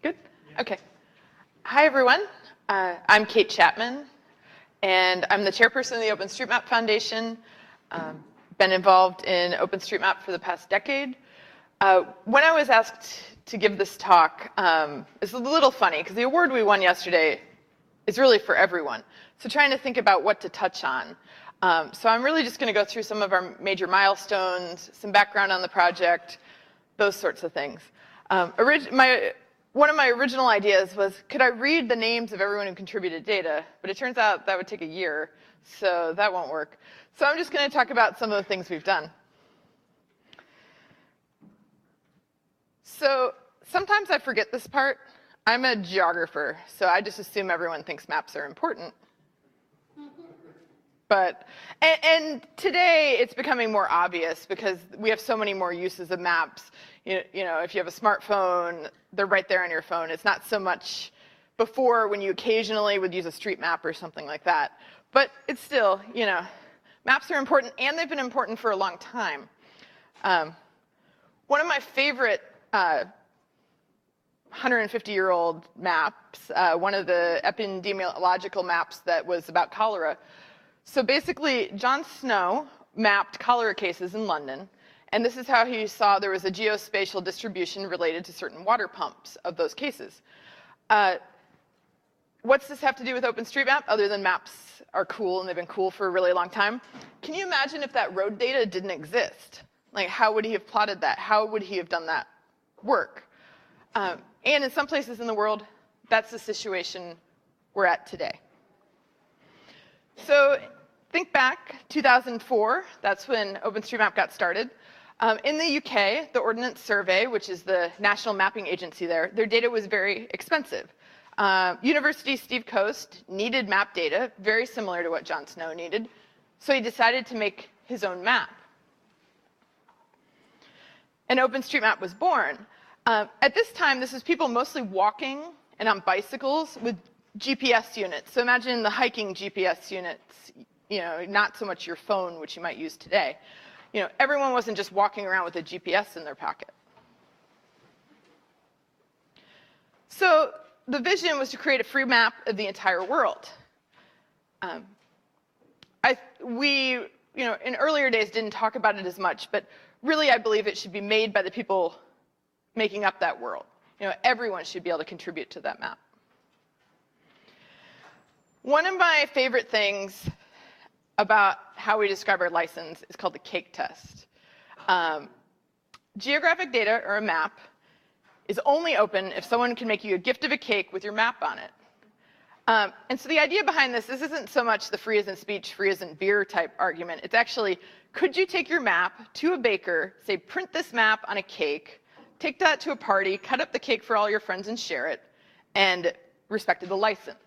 Good? Okay. Hi, everyone. I'm Kate Chapman, and I'm the chairperson of the OpenStreetMap Foundation. Been involved in OpenStreetMap for the past decade. When I was asked to give this talk, it's a little funny, because the award we won yesterday is really for everyone. So trying to think about what to touch on. So I'm really just going to go through some of our major milestones, some background on the project, those sorts of things. One of my original ideas was, could I read the names of everyone who contributed data? But it turns out that would take a year, so that won't work. So I'm just going to talk about some of the things we've done. So sometimes I forget this part. I'm a geographer, so I just assume everyone thinks maps are important. And today it's becoming more obvious because we have so many more uses of maps. You know, if you have a smartphone, they're right there on your phone. It's not so much before when you occasionally would use a street map or something like that. But it's still, you know, maps are important, and they've been important for a long time. One of my favorite 150-year-old maps, one of the epidemiological maps that was about cholera. So basically, John Snow mapped cholera cases in London, and this is how he saw there was a geospatial distribution related to certain water pumps of those cases. What's this have to do with OpenStreetMap, other than maps are cool and they've been cool for a really long time? Can you imagine if that road data didn't exist? Like, how would he have plotted that? How would he have done that work? And in some places in the world, that's the situation we're at today. So think back, 2004, that's when OpenStreetMap got started. In the UK, the Ordnance Survey, which is the national mapping agency there, their data was very expensive. University Steve Coast needed map data, very similar to what John Snow needed, so he decided to make his own map. And OpenStreetMap was born. At this time, this was people mostly walking and on bicycles with GPS units. So imagine the hiking GPS units, you know, not so much your phone, which you might use today. You know, everyone wasn't just walking around with a GPS in their pocket. So the vision was to create a free map of the entire world. We, you know, in earlier days didn't talk about it as much, but really I believe it should be made by the people making up that world. You know, everyone should be able to contribute to that map. One of my favorite things about how we describe our license is called the cake test. Geographic data, or a map, is only open if someone can make you a gift of a cake with your map on it. And so the idea behind this isn't so much the free as in speech, free as in beer type argument. It's actually, could you take your map to a baker, say, print this map on a cake, take that to a party, cut up the cake for all your friends and share it, and respected the license?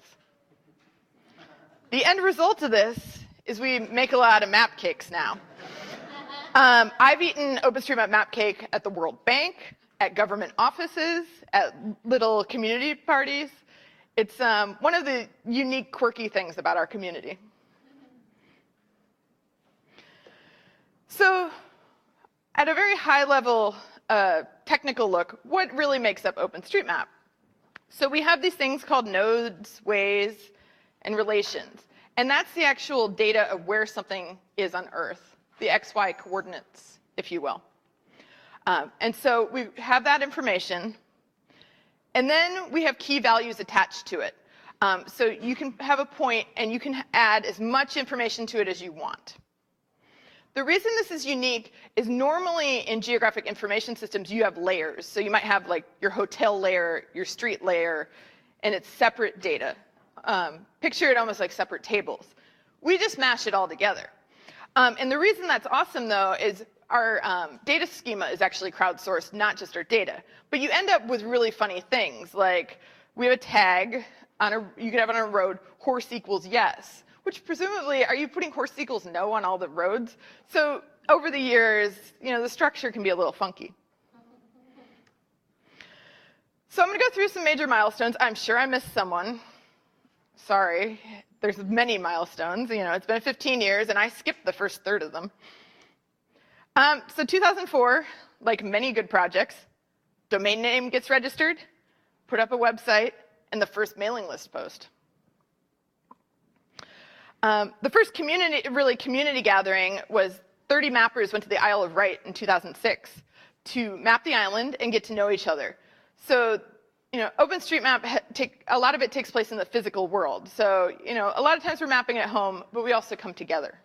The end result of this is we make a lot of map cakes now. I've eaten OpenStreetMap map cake at the World Bank, at government offices, at little community parties. It's one of the unique, quirky things about our community. So at a very high level technical look, what really makes up OpenStreetMap? So we have these things called nodes, ways, and relations. And that's the actual data of where something is on Earth, the XY coordinates, if you will. And so we have that information. And then we have key values attached to it. So you can have a point, and you can add as much information to it as you want. The reason this is unique is normally in geographic information systems, you have layers. So you might have like your hotel layer, your street layer, and it's separate data. Picture it almost like separate tables. We just mash it all together. And the reason that's awesome, though, is our data schema is actually crowdsourced, not just our data. But you end up with really funny things, like we have a tag you could have on a road, horse equals yes, which presumably, are you putting horse equals no on all the roads? So over the years, you know, the structure can be a little funky. So I'm going to go through some major milestones. I'm sure I missed someone. Sorry, there's many milestones. You know, it's been 15 years, and I skipped the first third of them. So 2004, like many good projects, domain name gets registered, put up a website, and the first mailing list post. The first community gathering was 30 mappers went to the Isle of Wight in 2006 to map the island and get to know each other. So, OpenStreetMap, a lot of it takes place in the physical world. So, a lot of times we're mapping at home, but we also come together.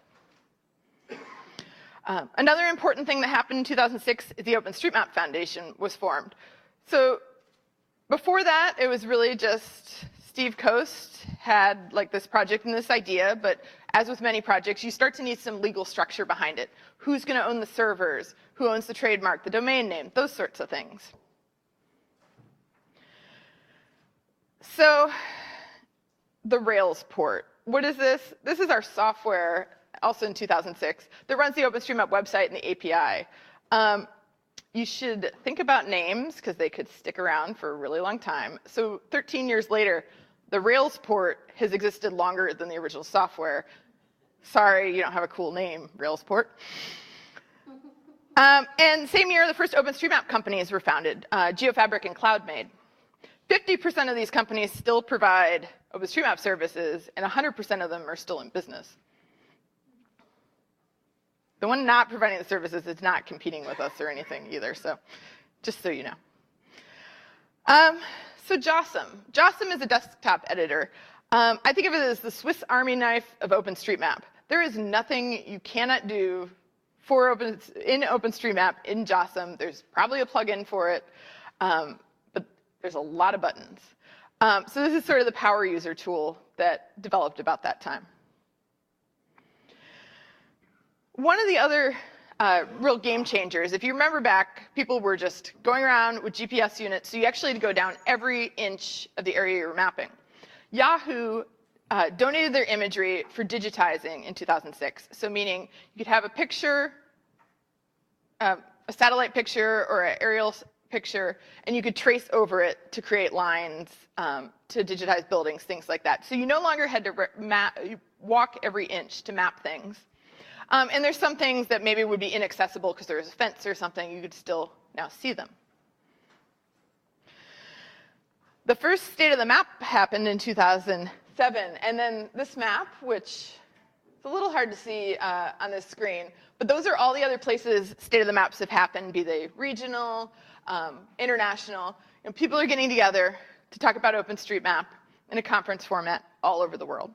Another important thing that happened in 2006 is the OpenStreetMap Foundation was formed. So before that, it was really just Steve Coast had like this project and this idea, but as with many projects, you start to need some legal structure behind it. Who's going to own the servers? Who owns the trademark, the domain name, those sorts of things. So the Rails port. What is this? This is our software, also in 2006, that runs the OpenStreetMap website and the API. You should think about names, because they could stick around for a really long time. So 13 years later, the Rails port has existed longer than the original software. Sorry, you don't have a cool name, Rails port. And same year, the first OpenStreetMap companies were founded, GeoFabric and CloudMade. 50% of these companies still provide OpenStreetMap services, and 100% of them are still in business. The one not providing the services is not competing with us or anything either, so just so you know. So JOSM. JOSM is a desktop editor. I think of it as the Swiss Army knife of OpenStreetMap. There is nothing you cannot do in OpenStreetMap in JOSM. There's probably a plugin for it, but there's a lot of buttons. So this is sort of the power user tool that developed about that time. One of the other real game changers, if you remember back, people were just going around with GPS units, so you actually had to go down every inch of the area you were mapping. Yahoo donated their imagery for digitizing in 2006, so meaning you could have a picture, a satellite picture or an aerial picture, and you could trace over it to create lines, to digitize buildings, things like that. So you no longer had to walk every inch to map things. And there's some things that maybe would be inaccessible because there's a fence or something, you could still now see them. The first State of the Map happened in 2007, and then this map, which is a little hard to see on this screen, but those are all the other places State of the Maps have happened, be they regional, international. People are getting together to talk about OpenStreetMap in a conference format all over the world.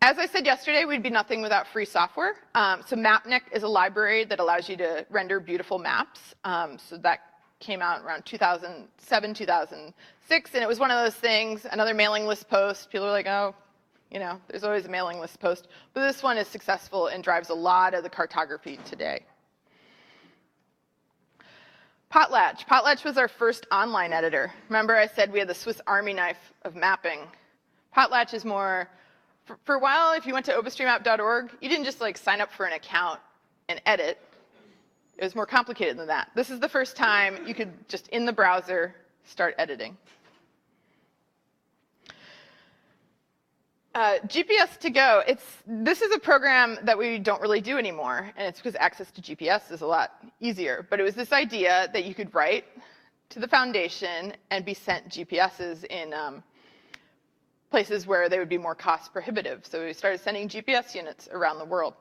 As I said yesterday, we'd be nothing without free software. So Mapnik is a library that allows you to render beautiful maps. So that came out around 2007, 2006, and it was one of those things, another mailing list post. People are like, oh, there's always a mailing list post. But this one is successful and drives a lot of the cartography today. Potlatch. Potlatch was our first online editor. Remember I said we had the Swiss Army knife of mapping. Potlatch is more, for a while, if you went to openstreetmap.org, you didn't just sign up for an account and edit. It was more complicated than that. This is the first time you could just, in the browser, start editing. GPS to go. This is a program that we don't really do anymore, and it's because access to GPS is a lot easier. But it was this idea that you could write to the foundation and be sent GPSs in places where they would be more cost prohibitive. So we started sending GPS units around the world.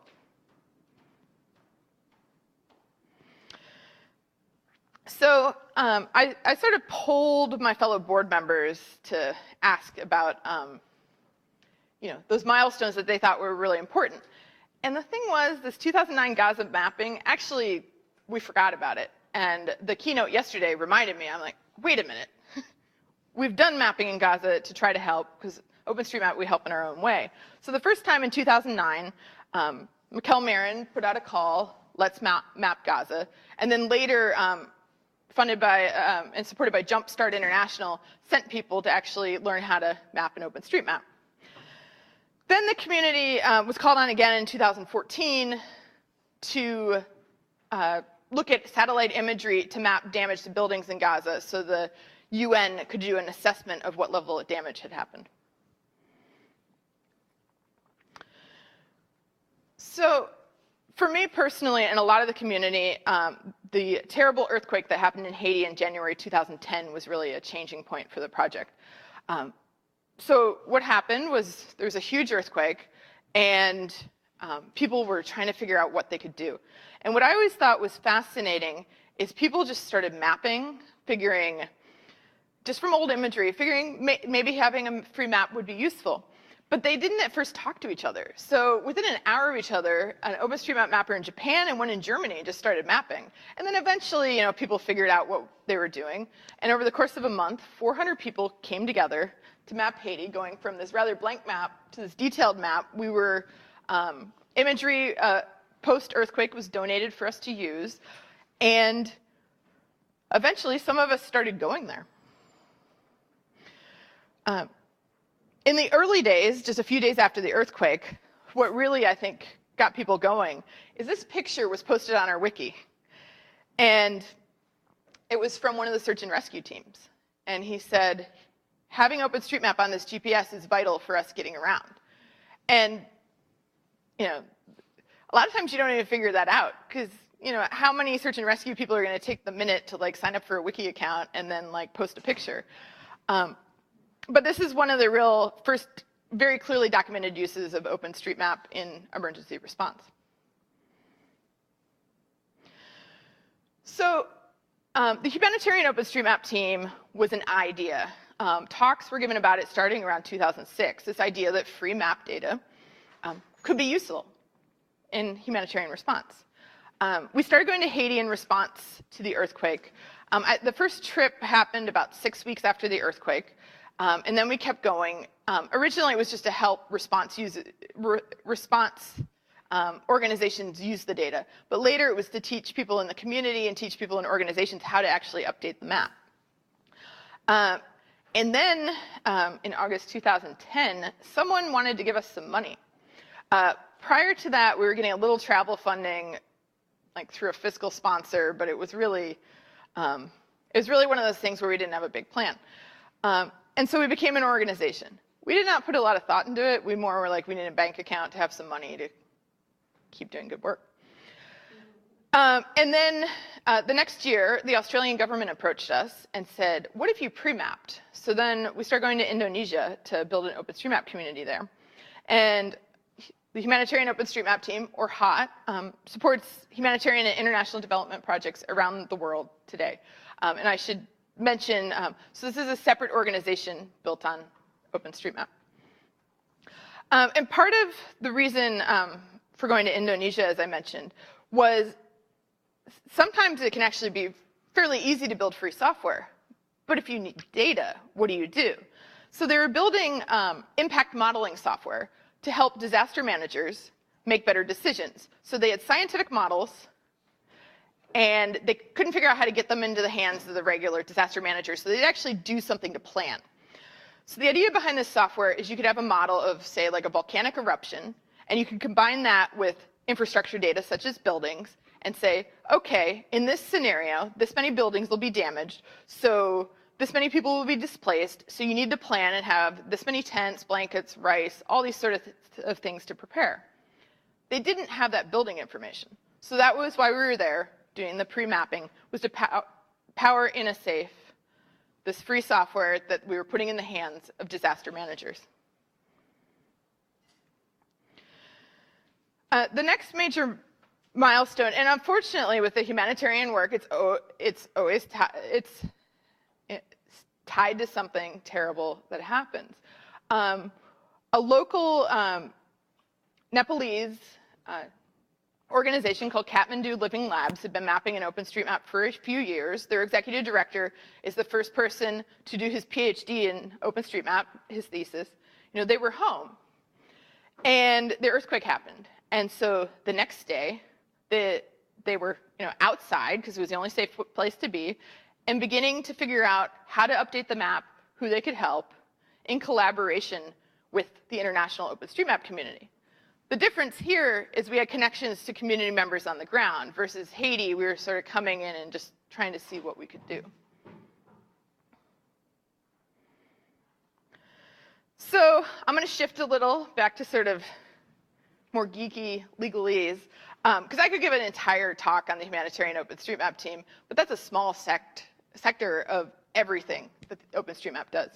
So I sort of polled my fellow board members to ask about those milestones that they thought were really important. And the thing was, this 2009 Gaza mapping, actually, we forgot about it. And the keynote yesterday reminded me, I'm like, wait a minute. We've done mapping in Gaza to try to help, because OpenStreetMap, we help in our own way. So the first time in 2009, Mikkel Marin put out a call, let's map Gaza. And then later, funded by and supported by Jumpstart International, sent people to actually learn how to map in OpenStreetMap. Then the community was called on again in 2014 to look at satellite imagery to map damage to buildings in Gaza, so the UN could do an assessment of what level of damage had happened. So for me personally, and a lot of the community, the terrible earthquake that happened in Haiti in January 2010 was really a changing point for the project. So what happened was there was a huge earthquake, and people were trying to figure out what they could do. And what I always thought was fascinating is people just started mapping, figuring, just from old imagery, figuring maybe having a free map would be useful. But they didn't at first talk to each other. So within an hour of each other, an OpenStreetMap mapper in Japan and one in Germany just started mapping. And then eventually, people figured out what they were doing. And over the course of a month, 400 people came together to map Haiti, going from this rather blank map to this detailed map. We were, imagery post-earthquake was donated for us to use. And eventually, some of us started going there. In the early days, just a few days after the earthquake, what really, I think, got people going is this picture was posted on our wiki. And it was from one of the search and rescue teams. And he said, having OpenStreetMap on this GPS is vital for us getting around. And, a lot of times you don't even figure that out, because, how many search and rescue people are going to take the minute to, sign up for a wiki account and then, post a picture? But this is one of the real first very clearly documented uses of OpenStreetMap in emergency response. So the humanitarian OpenStreetMap team was an idea. Talks were given about it starting around 2006, this idea that free map data could be useful in humanitarian response. We started going to Haiti in response to the earthquake. The first trip happened about 6 weeks after the earthquake. And then we kept going. Originally, it was just to help response organizations use the data. But later, it was to teach people in the community and teach people in organizations how to actually update the map. And then, in August 2010, someone wanted to give us some money. Prior to that, we were getting a little travel funding, through a fiscal sponsor, but it was really one of those things where we didn't have a big plan. And so we became an organization. We did not put a lot of thought into it. We more were like, we need a bank account to have some money to keep doing good work. And then the next year, the Australian government approached us and said, what if you pre-mapped? So then we started going to Indonesia to build an OpenStreetMap community there. And the Humanitarian OpenStreetMap team, or HOT, supports humanitarian and international development projects around the world today. And I should mention, so this is a separate organization built on OpenStreetMap. And part of the reason for going to Indonesia, as I mentioned, was sometimes it can actually be fairly easy to build free software. But if you need data, what do you do? So they were building impact modeling software to help disaster managers make better decisions. So they had scientific models, and they couldn't figure out how to get them into the hands of the regular disaster managers, so they'd actually do something to plan. So the idea behind this software is you could have a model of, say, a volcanic eruption, and you could combine that with infrastructure data such as buildings, and say, okay, in this scenario, this many buildings will be damaged, so this many people will be displaced, so you need to plan and have this many tents, blankets, rice, all these sort of things to prepare. They didn't have that building information. So that was why we were there doing the pre-mapping, was to power InnoSafe, this free software that we were putting in the hands of disaster managers. The next major milestone, and unfortunately with the humanitarian work, it's always tied to something terrible that happens. A local Nepalese organization called Kathmandu Living Labs had been mapping in OpenStreetMap for a few years. Their executive director is the first person to do his PhD in OpenStreetMap, his thesis. They were home, and the earthquake happened. And so the next day, they were outside, because it was the only safe place to be, and beginning to figure out how to update the map, who they could help, in collaboration with the international OpenStreetMap community. The difference here is we had connections to community members on the ground, versus Haiti, we were sort of coming in and just trying to see what we could do. So I'm going to shift a little back to sort of more geeky legalese. Because I could give an entire talk on the humanitarian OpenStreetMap team, but that's a small sector of everything that OpenStreetMap does.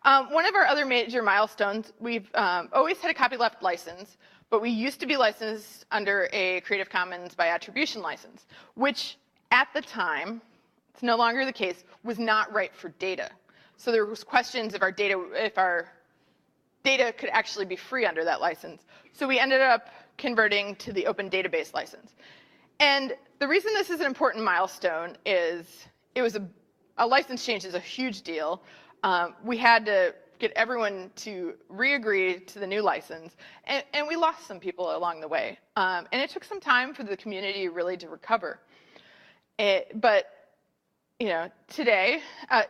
One of our other major milestones, we've always had a copyleft license, but we used to be licensed under a Creative Commons by attribution license, which at the time, it's no longer the case, was not right for data. So there was questions if our data could actually be free under that license. So we ended up converting to the Open Database license. And the reason this is an important milestone is a license change is a huge deal. We had to get everyone to re-agree to the new license, and we lost some people along the way. And it took some time for the community really to recover. But today,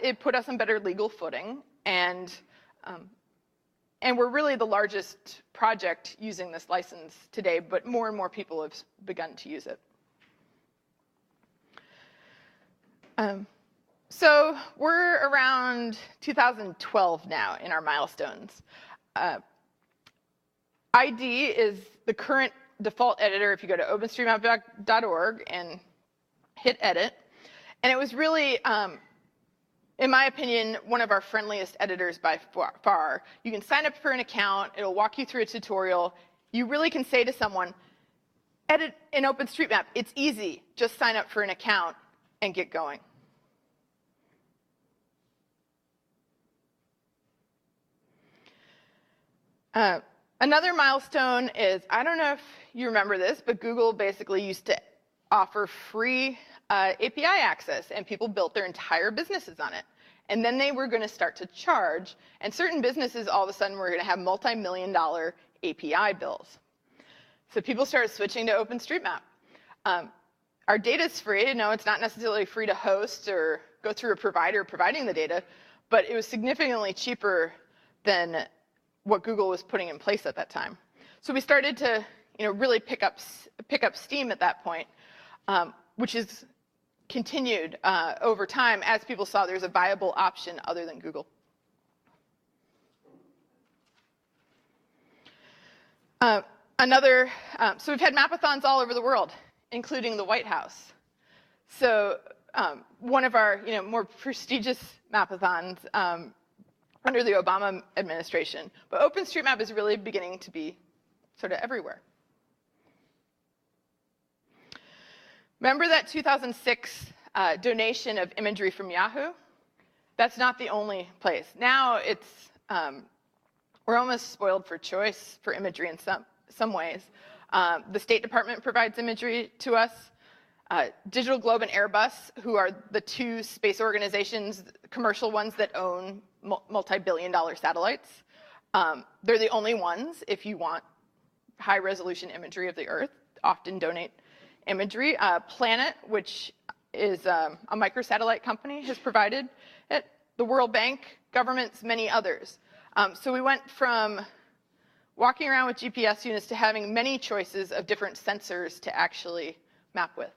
it put us on better legal footing, and we're really the largest project using this license today, but more and more people have begun to use it. So we're around 2012 now in our milestones. ID is the current default editor if you go to openstreetmap.org and hit edit. And it was really, in my opinion, one of our friendliest editors by far. You can sign up for an account. It'll walk you through a tutorial. You really can say to someone, edit in OpenStreetMap. It's easy. Just sign up for an account and get going. Another milestone is, I don't know if you remember this, but Google basically used to offer free API access, and people built their entire businesses on it. And then they were going to start to charge, and certain businesses all of a sudden were going to have multi-million-dollar API bills. So people started switching to OpenStreetMap. Our data is free. No, it's not necessarily free to host or go through a provider providing the data, but it was significantly cheaper than what Google was putting in place at that time. So we started to really pick up steam at that point, which is continued over time as people saw there's a viable option other than Google. So we've had mapathons all over the world, including the White House. So one of our more prestigious mapathons under the Obama administration, but OpenStreetMap is really beginning to be sort of everywhere. Remember that 2006 donation of imagery from Yahoo? That's not the only place. Now we're almost spoiled for choice for imagery in some ways. The State Department provides imagery to us. Digital Globe and Airbus, who are the two space organizations, commercial ones that own multi-billion-dollar satellites. They're the only ones, if you want high-resolution imagery of the Earth, often donate imagery. Planet, which is a microsatellite company, has provided it. The World Bank, governments, many others. So we went from walking around with GPS units to having many choices of different sensors to actually map with.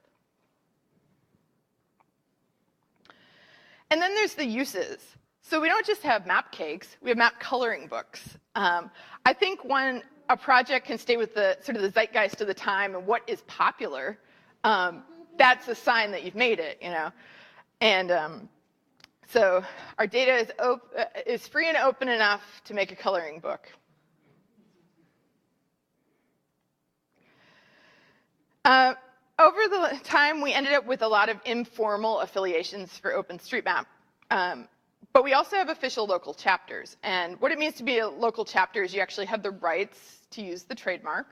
And then there's the uses. So we don't just have map cakes, we have map coloring books. I think when a project can stay with the sort of the zeitgeist of the time and what is popular, that's a sign that you've made it, And so our data is free and open enough to make a coloring book. Over the time, we ended up with a lot of informal affiliations for OpenStreetMap. But we also have official local chapters. And what it means to be a local chapter is you actually have the rights to use the trademark.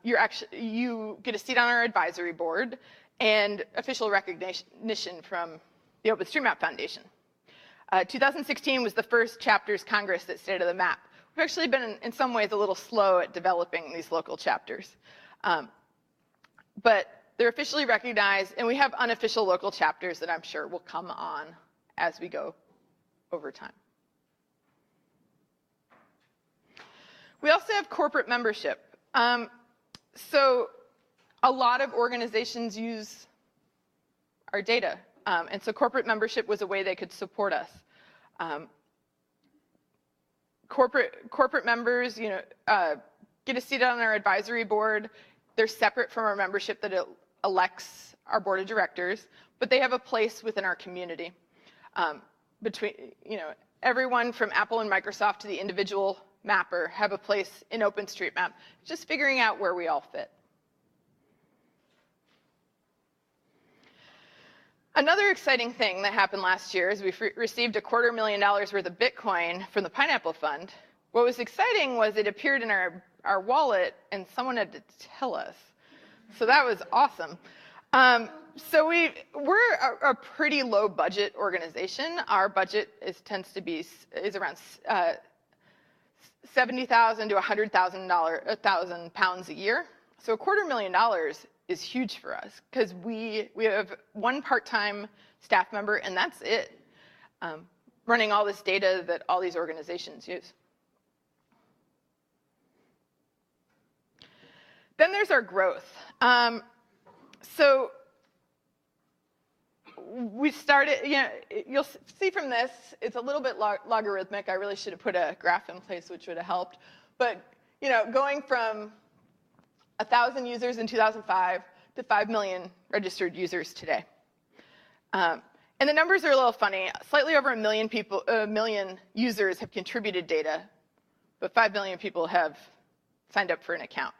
You get a seat on our advisory board and official recognition from the OpenStreetMap Foundation. 2016 was the first chapters Congress at State of the Map. We've actually been, in some ways, a little slow at developing these local chapters. But they're officially recognized, and we have unofficial local chapters that I'm sure will come on as we go over time. We also have corporate membership. So a lot of organizations use our data, and so corporate membership was a way they could support us. Corporate members, get a seat on our advisory board. They're separate from our membership that elects our board of directors, but they have a place within our community. Between, everyone from Apple and Microsoft to the individual mapper have a place in OpenStreetMap, just figuring out where we all fit. Another exciting thing that happened last year is we received $250,000 worth of Bitcoin from the Pineapple Fund. What was exciting was it appeared in our wallet and someone had to tell us. So that was awesome. So we're a pretty low budget organization. Our budget tends to be around $70,000 to £100,000 a year. So $250,000 is huge for us because we have one part-time staff member and that's it, running all this data that all these organizations use. Then there's our growth. So we started, you'll see from this, it's a little bit logarithmic. I really should have put a graph in place, which would have helped. But, going from 1,000 users in 2005 to 5 million registered users today. And the numbers are a little funny. Slightly over a million users have contributed data, but 5 million people have signed up for an account.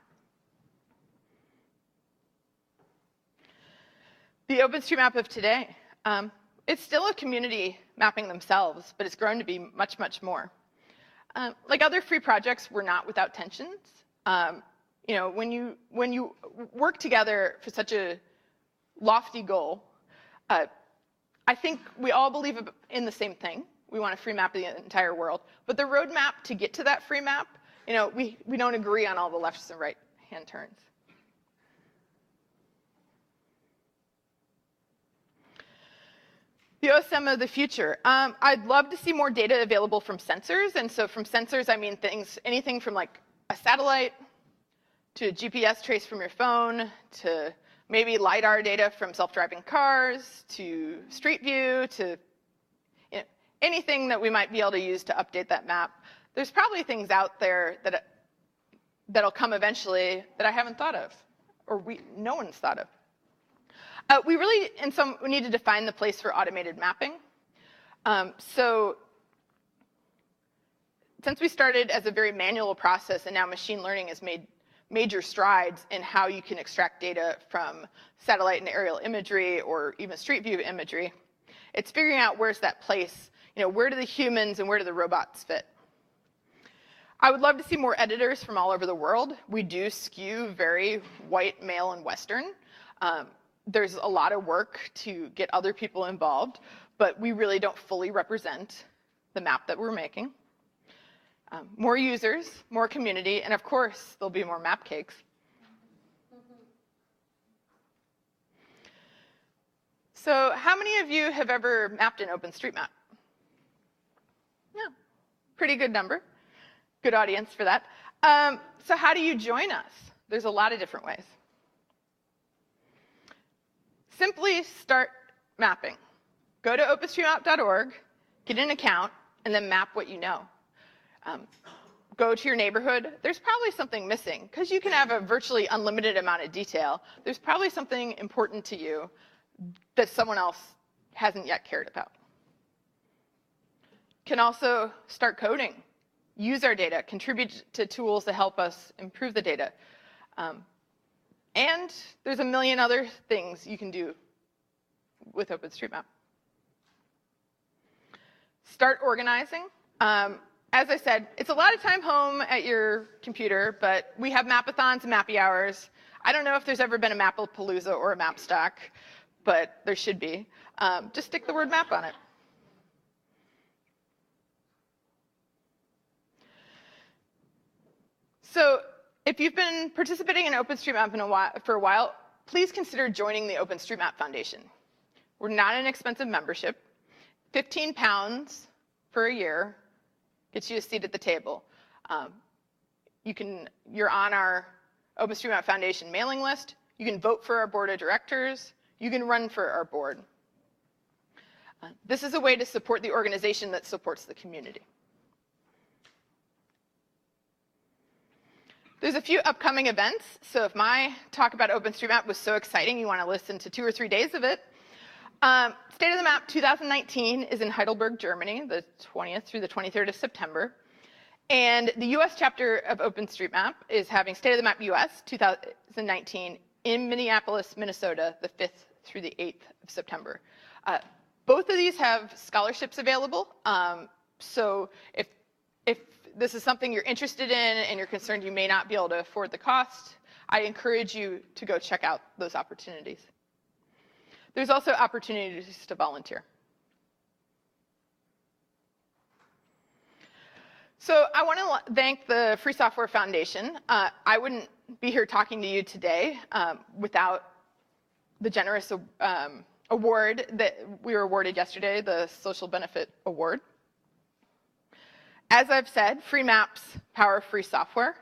The OpenStreetMap of today, it's still a community mapping themselves, but it's grown to be much, much more. Like other free projects, we're not without tensions. When you work together for such a lofty goal, I think we all believe in the same thing. We want to free map the entire world. But the roadmap to get to that free map, we don't agree on all the left and right hand turns. The OSM of the future. I'd love to see more data available from sensors. And so from sensors, I mean anything from like a satellite to a GPS trace from your phone to maybe LiDAR data from self-driving cars to Street View to anything that we might be able to use to update that map. There's probably things out there that'll come eventually that I haven't thought of or no one's thought of. We really, we need to define the place for automated mapping. So since we started as a very manual process and now machine learning has made major strides in how you can extract data from satellite and aerial imagery or even Street View imagery, it's figuring out where's that place, where do the humans and where do the robots fit. I would love to see more editors from all over the world. We do skew very white, male, and Western. There's a lot of work to get other people involved, but we really don't fully represent the map that we're making. More users, more community, and of course, there'll be more map cakes. So how many of you have ever mapped an OpenStreetMap? Yeah, pretty good number. Good audience for that. So how do you join us? There's a lot of different ways. Simply start mapping. Go to openstreetmap.org, get an account, and then map what you know. Go to your neighborhood. There's probably something missing, because you can have a virtually unlimited amount of detail. There's probably something important to you that someone else hasn't yet cared about. Can also start coding. Use our data, contribute to tools to help us improve the data. And there's a million other things you can do with OpenStreetMap. Start organizing. As I said, it's a lot of time home at your computer, but we have mapathons and mappy hours. I don't know if there's ever been a Mapapalooza or a Mapstock, but there should be. Just stick the word map on it. So if you've been participating in OpenStreetMap for a while, please consider joining the OpenStreetMap Foundation. We're not an expensive membership. £15 for a year gets you a seat at the table. You're on our OpenStreetMap Foundation mailing list. You can vote for our board of directors. You can run for our board. This is a way to support the organization that supports the community. There's a few upcoming events, so if my talk about OpenStreetMap was so exciting you want to listen to 2 or 3 days of it. State of the Map 2019 is in Heidelberg, Germany, the 20th through the 23rd of September. And the US chapter of OpenStreetMap is having State of the Map US 2019 in Minneapolis, Minnesota, the 5th through the 8th of September. Both of these have scholarships available. So if this is something you're interested in and you're concerned you may not be able to afford the cost, I encourage you to go check out those opportunities. There's also opportunities to volunteer. So I want to thank the Free Software Foundation. I wouldn't be here talking to you today without the generous award that we were awarded yesterday, the Social Benefit Award. As I've said, free maps power free software.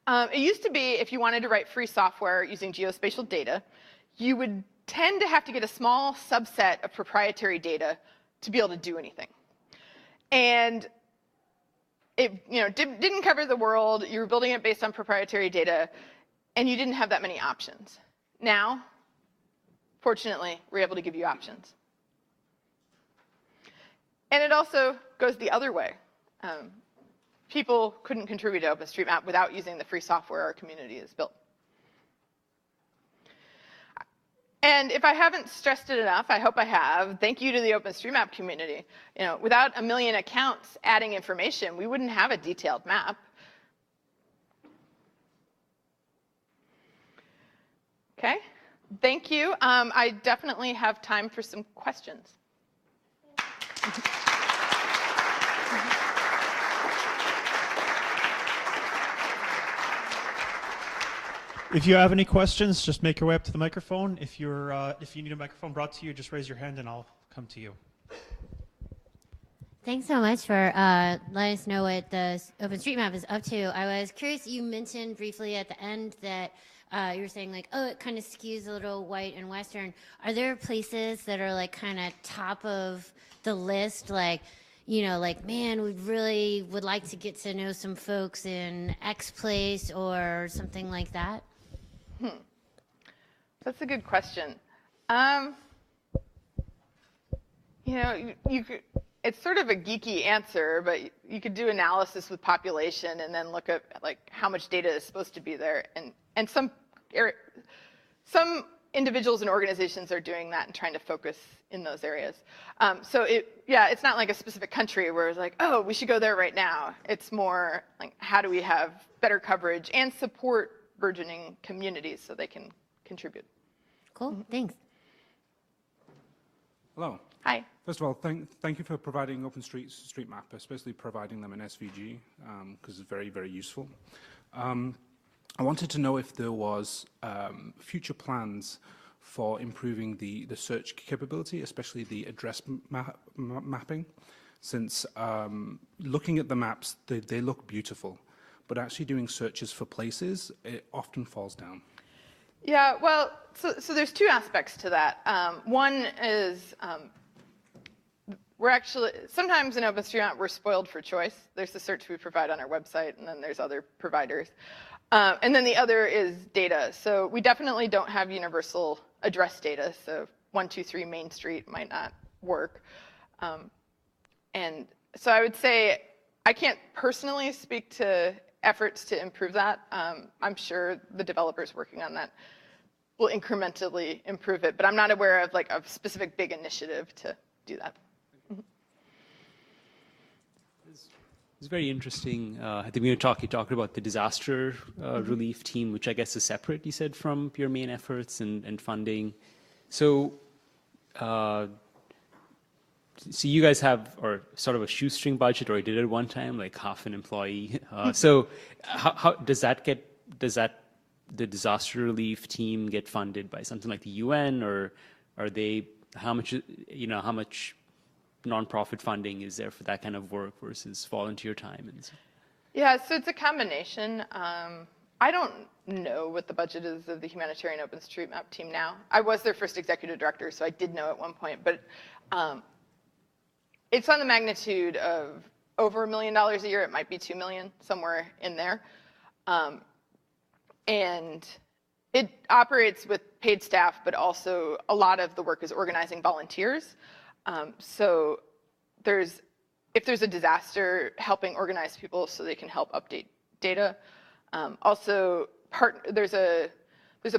It used to be if you wanted to write free software using geospatial data, you would tend to have to get a small subset of proprietary data to be able to do anything. And it didn't cover the world, you were building it based on proprietary data, and you didn't have that many options. Now, fortunately, we're able to give you options. And it also goes the other way. People couldn't contribute to OpenStreetMap without using the free software our community has built. And if I haven't stressed it enough, I hope I have, thank you to the OpenStreetMap community. Without 1 million accounts adding information, we wouldn't have a detailed map. Okay, thank you. I definitely have time for some questions. If you have any questions, just make your way up to the microphone. If you need a microphone brought to you, just raise your hand and I'll come to you. Thanks so much for letting us know what the OpenStreetMap is up to. I was curious, you mentioned briefly at the end that you were saying like, oh, it kind of skews a little white and Western. Are there places that are like kind of top of the list, like, man, we really would like to get to know some folks in X place or something like that? That's a good question. It's sort of a geeky answer, but you could do analysis with population and then look at like how much data is supposed to be there. And some individuals and organizations are doing that and trying to focus in those areas. It's not like a specific country where it's like, oh, we should go there right now. It's more like, how do we have better coverage and support burgeoning communities so they can contribute. Cool, thanks. Hello. Hi. First of all, thank you for providing OpenStreetMap, especially providing them in SVG, because it's very, very useful. I wanted to know if there was future plans for improving the search capability, especially the address mapping, since looking at the maps, they look beautiful, but actually doing searches for places, it often falls down. Yeah, well, so there's two aspects to that. One is we're actually, sometimes in OpenStreetMap, we're spoiled for choice. There's the search we provide on our website, and then there's other providers. And then the other is data. So we definitely don't have universal address data. So 123 Main Street might not work. And so I would say I can't personally speak to efforts to improve that. I'm sure the developers working on that will incrementally improve it, but I'm not aware of like a specific big initiative to do that. It's very interesting. At the beginning talk, you talked about the disaster relief team, which I guess is separate, you said, from your main efforts and funding. So, so you guys have sort of a shoestring budget, or you did it one time, like half an employee. So how does the disaster relief team get funded by something like the UN, or are they, how much nonprofit funding is there for that kind of work versus volunteer time? Yeah, so it's a combination. I don't know what the budget is of the humanitarian OpenStreetMap team now. I was their first executive director, so I did know at one point, but it's on the magnitude of over $1 million a year. It might be $2 million, somewhere in there. and it operates with paid staff, but also a lot of the work is organizing volunteers. So if there's a disaster, helping organize people so they can help update data. Also, there's a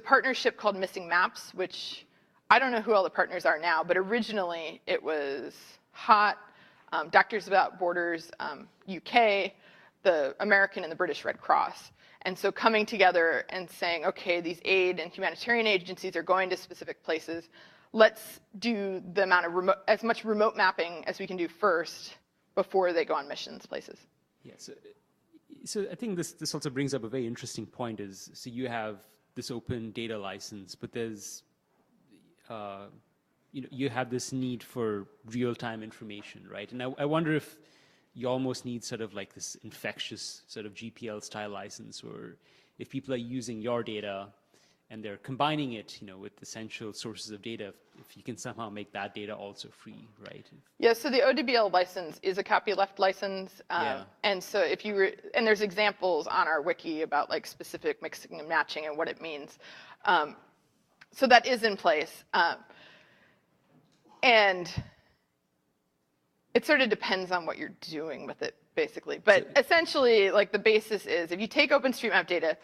partnership called Missing Maps, which I don't know who all the partners are now, but originally it was HOT, Doctors Without Borders, UK, the American and the British Red Cross. And so coming together and saying, okay, these aid and humanitarian agencies are going to specific places. Let's do the amount of as much remote mapping as we can do first before they go on missions places. Yes. So I think this also brings up a very interesting point is, so you have this open data license, but there's, you have this need for real-time information, right? And I wonder if you almost need sort of like this infectious sort of GPL style license, or if people are using your data and they're combining it, with essential sources of data, if you can somehow make that data also free, right? Yeah, so the ODBL license is a copyleft license. And so and there's examples on our wiki about like specific mixing and matching and what it means. So that is in place. And it sort of depends on what you're doing with it, basically. But essentially, like the basis is if you take OpenStreetMap data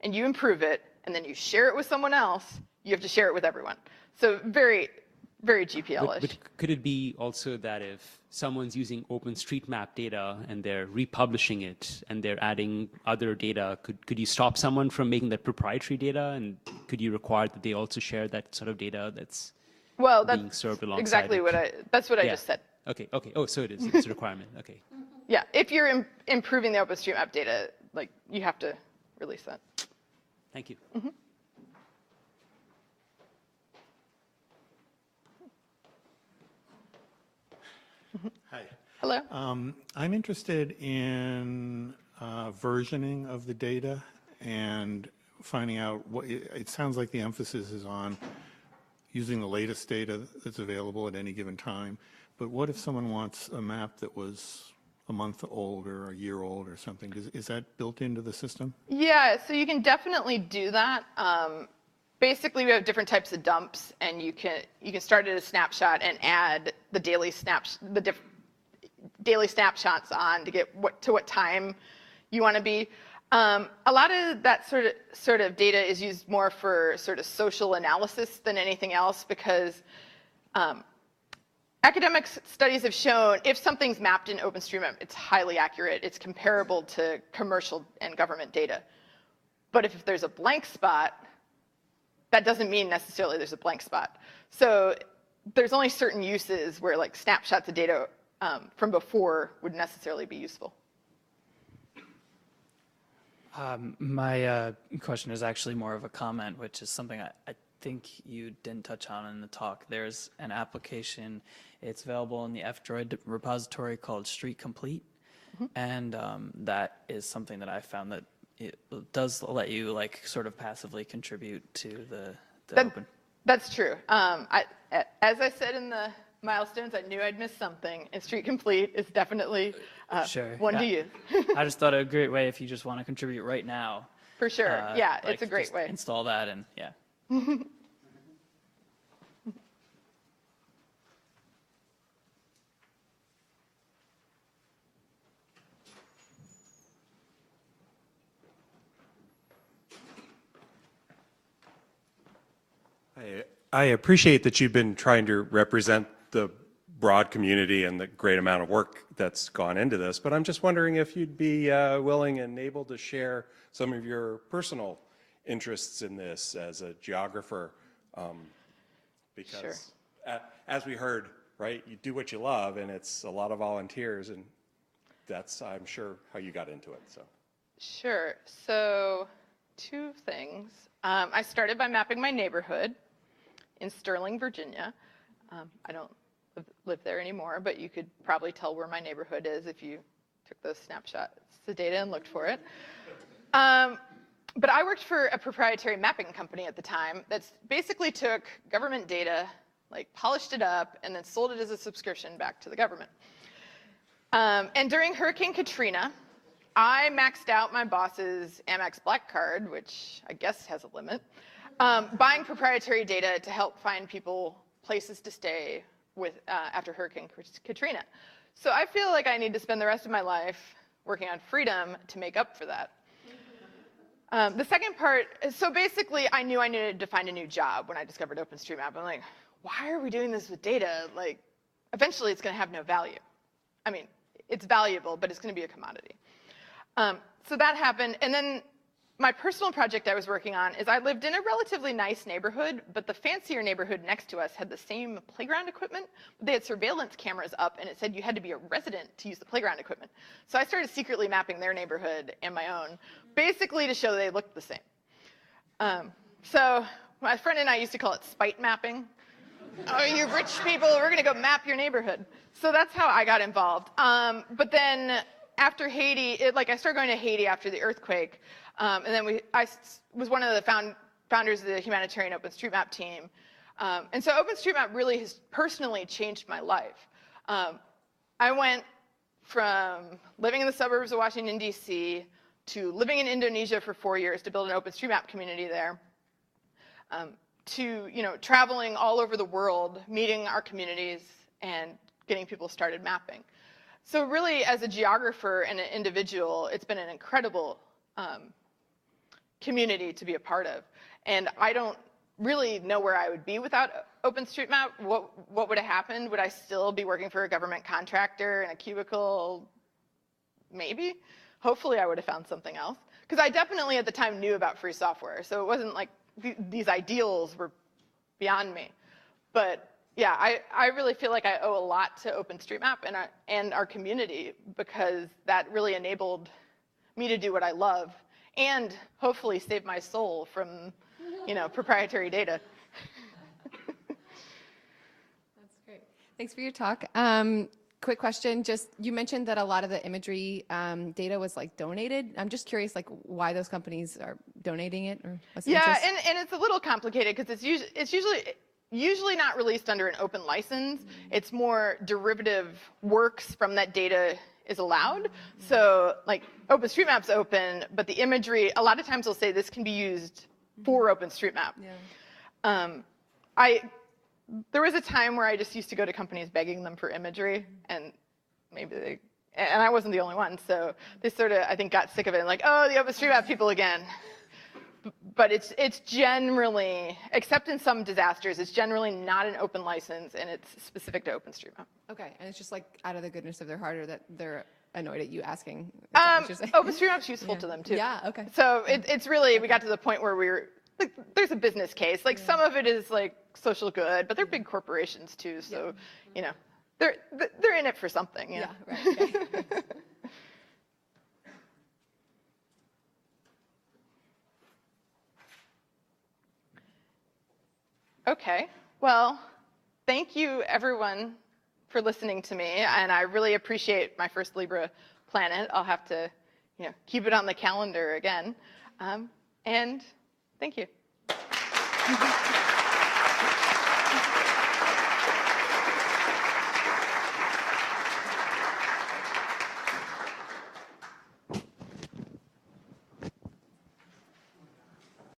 and you improve it, and then you share it with someone else, you have to share it with everyone. So very, very GPL-ish. But could it be also that if someone's using OpenStreetMap data and they're republishing it and they're adding other data, could you stop someone from making that proprietary data? And could you require that they also share that sort of data that's being served alongside exactly it? That's what I just said. Okay. Oh, so it is. It's a requirement. Okay. Yeah, if you're improving the OpenStreetMap data, like you have to release that. Thank you. Mm-hmm. Hi. Hello. I'm interested in versioning of the data and finding out what it sounds like the emphasis is on using the latest data that's available at any given time. But what if someone wants a map that was a month old or a year old or something? Is that built into the system? Yeah, so you can definitely do that. Basically, we have different types of dumps, and you can start at a snapshot and add the daily snapshots on to get what time you want to be. A lot of that sort of data is used more for sort of social analysis than anything else, because academic studies have shown if something's mapped in OpenStreetMap, it's highly accurate. It's comparable to commercial and government data. But if there's a blank spot, that doesn't mean necessarily there's a blank spot. So there's only certain uses where like snapshots of data from before would necessarily be useful. My question is actually more of a comment, which is something I think you didn't touch on in the talk. There's an application, it's available in the F-Droid repository called Street Complete. Mm-hmm. And that is something that I found that it does let you like sort of passively contribute to the open. That's true. As I said in the milestones, I knew I'd miss something, and Street Complete is definitely one to use. I just thought a great way if you just want to contribute right now. For sure. Yeah, like it's a great way. Install that and yeah. I appreciate that you've been trying to represent the broad community and the great amount of work that's gone into this, but I'm just wondering if you'd be willing and able to share some of your personal interests in this as a geographer, because as we heard, right, you do what you love, and it's a lot of volunteers, and that's, I'm sure, how you got into it. So. Sure. So 2 things. I started by mapping my neighborhood in Sterling, Virginia. I don't live there anymore, but you could probably tell where my neighborhood is if you took those snapshots of data and looked for it. But I worked for a proprietary mapping company at the time that basically took government data, like polished it up, and then sold it as a subscription back to the government. And during Hurricane Katrina, I maxed out my boss's Amex Black Card, which I guess has a limit, buying proprietary data to help find people places to stay with after Hurricane Katrina. So I feel like I need to spend the rest of my life working on freedom to make up for that. The second part, so basically I knew I needed to find a new job when I discovered OpenStreetMap. I'm like, why are we doing this with data? Like, eventually it's going to have no value. I mean, it's valuable, but it's going to be a commodity. So that happened. And then my personal project I was working on is I lived in a relatively nice neighborhood, but the fancier neighborhood next to us had the same playground equipment. They had surveillance cameras up, and it said you had to be a resident to use the playground equipment. So I started secretly mapping their neighborhood and my own, basically to show they looked the same. So my friend and I used to call it spite mapping. Oh, you rich people, we're going to go map your neighborhood. So that's how I got involved. But then after Haiti, I started going to Haiti after the earthquake. And then I was one of the founders of the humanitarian OpenStreetMap team. And so OpenStreetMap really has personally changed my life. I went from living in the suburbs of Washington, D.C., to living in Indonesia for 4 years to build an OpenStreetMap community there, to traveling all over the world, meeting our communities, and getting people started mapping. So really, as a geographer and an individual, it's been an incredible community to be a part of. And I don't really know where I would be without OpenStreetMap. What would have happened? Would I still be working for a government contractor in a cubicle? Maybe. Hopefully I would have found something else. Because I definitely at the time knew about free software. So it wasn't like these ideals were beyond me. But yeah, I really feel like I owe a lot to OpenStreetMap and our community, because that really enabled me to do what I love and hopefully save my soul from, proprietary data. That's great. Thanks for your talk. Quick question, you mentioned that a lot of the imagery data was donated. I'm just curious why those companies are donating it, or what's the interest? and it's a little complicated because it's usually not released under an open license. It's more derivative works from that data is allowed. So OpenStreetMap's open, but the imagery, a lot of times they'll say this can be used for OpenStreetMap. Yeah. There was a time where I just used to go to companies begging them for imagery, and and I wasn't the only one, so they sort of, I think, got sick of it and oh, the OpenStreetMap people again. But it's generally, except in some disasters, it's generally not an open license, and it's specific to OpenStreetMap. Okay, and it's just out of the goodness of their heart, or that they're annoyed at you asking? OpenStreetMap's useful to them too. Yeah, okay. So it's really, we got to the point where we were, there's a business case. Some of it is social good, but they're big corporations too, so they're in it for something. Yeah, right. Okay. Okay, well, thank you everyone for listening to me, and I really appreciate my first Libra Planet. I'll have to, keep it on the calendar again, and thank you.